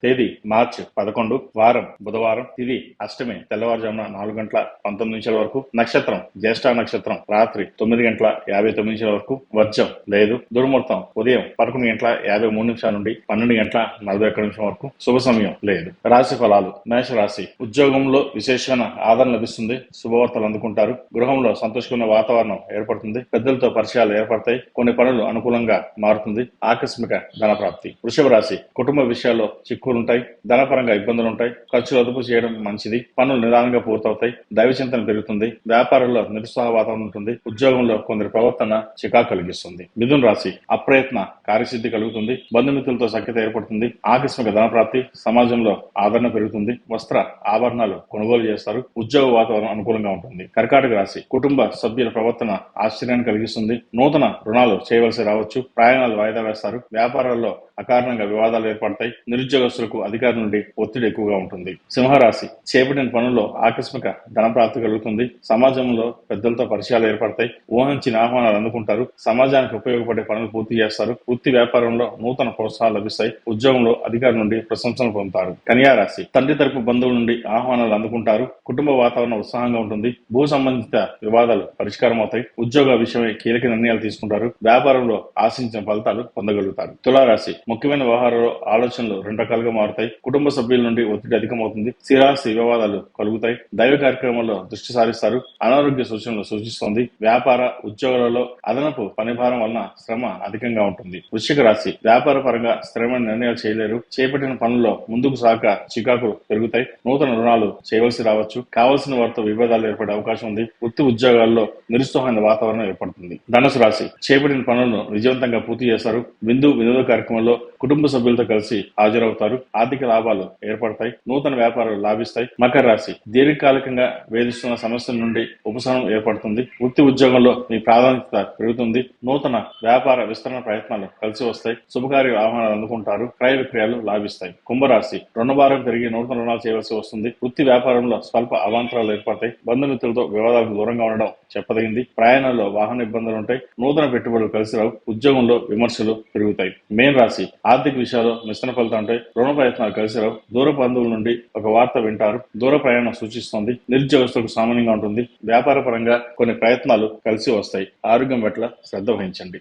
తేదీ మార్చి 11, వారం బుధవారం, తిథి అష్టమి తెల్లవారుజామున 4:19 వరకు, నక్షత్రం జ్యేష్ఠ నక్షత్రం రాత్రి 9:59 వరకు, వర్జం లేదు, దుర్ముహూర్తం ఉదయం 11:53 నుండి 12:41 వరకు, శుభ సమయం లేదు. రాశి ఫలాలు. మేషరాశి. ఉద్యోగంలో విశేషమైన ఆదరణ లభిస్తుంది, శుభవార్తలు అందుకుంటారు, గృహంలో సంతోషకరమైన వాతావరణం ఏర్పడుతుంది, పెద్దలతో పరిచయాలు ఏర్పడతాయి, కొన్ని పనులు అనుకూలంగా మారుతుంది, ఆకస్మిక ధన ప్రాప్తి. వృషభ రాశి. కుటుంబ విషయాల్లో చిక్కులుంటాయి, ధనపరంగా ఇబ్బందులుంటాయి, ఖర్చులు అదుపు చేయడం మంచిది, పనులు నిదానంగా పూర్తవుతాయి, దైవ చింతన పెరుగుతుంది, వ్యాపారంలో నిరుత్సాహ వాతావరణం ఉంటుంది, ఉద్యోగంలో కొందరి ప్రవర్తన చికాకు కలిగిస్తుంది. మిథున రాశి. అప్రయత్న కార్యసిద్ధి కలుగుతుంది, బంధుమిత్రులతో సఖ్యత ఏర్పడుతుంది, ఆకస్మిక ధన ప్రాప్తి, సమాజంలో ఆదరణ పెరుగుతుంది, వస్త్ర ఆభరణాలు కొనుగోలు చేస్తారు, ఉద్యోగ వాతావరణం అనుకూలంగా ఉంటుంది. కర్కాటక రాశి. కుటుంబ సభ్యుల ప్రవర్తన ఆశ్చర్యాన్ని కలిగిస్తుంది, నూతన రుణాలు చేయవలసి రావచ్చు, ప్రయాణాలు వాయిదా వేస్తారు, వ్యాపారాల్లో అకారణంగా వివాదాలు ఏర్పడతాయి, నిరుద్యోగస్తులకు అధికారుల నుండి ఒత్తిడి ఎక్కువగా ఉంటుంది. సింహరాశి. చేపట్టిన పనుల్లో ఆకస్మిక ధన ప్రాప్తి కలుగుతుంది, సమాజంలో పెద్దలతో పరిచయాలు ఏర్పడతాయి, ఊహించిన ఆహ్వానాలు అందుకుంటారు, సమాజానికి ఉపయోగపడే పనులు పూర్తి చేస్తారు, వృత్తి వ్యాపారంలో నూతన ప్రోత్సాహాలు లభిస్తాయి, ఉద్యోగంలో అధికారుల నుండి ప్రశంసలు పొందుతారు. కన్యా రాశి. తండ్రి తరపు బంధువుల నుండి ఆహ్వానాలు అందుకుంటారు, కుటుంబ వాతావరణం ఉత్సాహంగా ఉంటుంది, భూ సంబంధిత వివాదాలు పరిష్కారం అవుతాయి, ఉద్యోగ విషయమై కీలక నిర్ణయాలు తీసుకుంటారు, వ్యాపారంలో ఆశించిన ఫలితాలు పొందగలుగుతారు. తులారాశి. ముఖ్యమైన వ్యవహారాల్లో ఆలోచనలు రెండు రకాలుగా మారుతాయి, కుటుంబ సభ్యుల నుండి ఒత్తిడి అధికమవుతుంది, స్థిరాస్తి వివాదాలు కలుగుతాయి, దైవ కార్యక్రమాల్లో దృష్టి సారిస్తారు, అనారోగ్య సూచనలు సూచిస్తోంది, వ్యాపార ఉద్యోగాలలో అదనపు పనిభారం వలన శ్రమ అధికంగా ఉంటుంది. వృశ్చిక రాశి. వ్యాపార పరంగా స్థిరమైన నిర్ణయాలు చేయలేరు, చేపట్టిన పనుల్లో ముందుకు సాగ చికాకులు పెరుగుతాయి, నూతన రుణాలు చేయవలసి రావచ్చు, కావలసిన వారితో విభేదాలు ఏర్పడే అవకాశం ఉంది, వృత్తి ఉద్యోగాల్లో నిరుత్సాహమైన వాతావరణం ఏర్పడుతుంది. ధనుసు రాశి. చేపట్టిన పనులను విజయవంతంగా పూర్తి చేస్తారు, వినోద కార్యక్రమంలో కుటుంబ సభ్యులతో కలిసి హాజరవుతారు, ఆర్థిక లాభాలు ఏర్పడతాయి, నూతన వ్యాపారాలు లాభిస్తాయి. మకర రాశి. దీర్ఘకాలికంగా వేధిస్తున్న సమస్యల నుండి ఉపశమనం ఏర్పడుతుంది, వృత్తి ఉద్యోగంలో మీ ప్రాధాన్యత పెరుగుతుంది, నూతన వ్యాపార విస్తరణ ప్రయత్నాలు కలిసి వస్తాయి, శుభకార్య ఆహ్వానాలు అందుకుంటారు, క్రయ విక్రయాలు లాభిస్తాయి. కుంభరాశి. రుణభారం పెరిగి నూతన రుణాలు చేయవలసి వస్తుంది, వృత్తి వ్యాపారంలో స్వల్ప అవాంతరాలు ఏర్పడతాయి, బంధుమిత్రులతో వివాదాలకు దూరంగా ఉండడం చెప్పదగింది, ప్రయాణాల్లో వాహన ఇబ్బందులు ఉంటాయి, నూతన పెట్టుబడులు కలిసి రావు, ఉద్యోగంలో విమర్శలు పెరుగుతాయి. మేన్ రాశి. ఆర్థిక విషయాల్లో మిశ్రమ ఫలితం ఉంటాయి, రుణ ప్రయత్నాలు కలిసి రావు, దూర బంధువుల నుండి ఒక వార్త వింటారు, దూర ప్రయాణం సూచిస్తోంది, నిరుద్యోగస్తులకు సామాన్యంగా ఉంటుంది, వ్యాపార పరంగా కొన్ని ప్రయత్నాలు కలిసి వస్తాయి, ఆరోగ్యం పట్ల శ్రద్ధ వహించండి.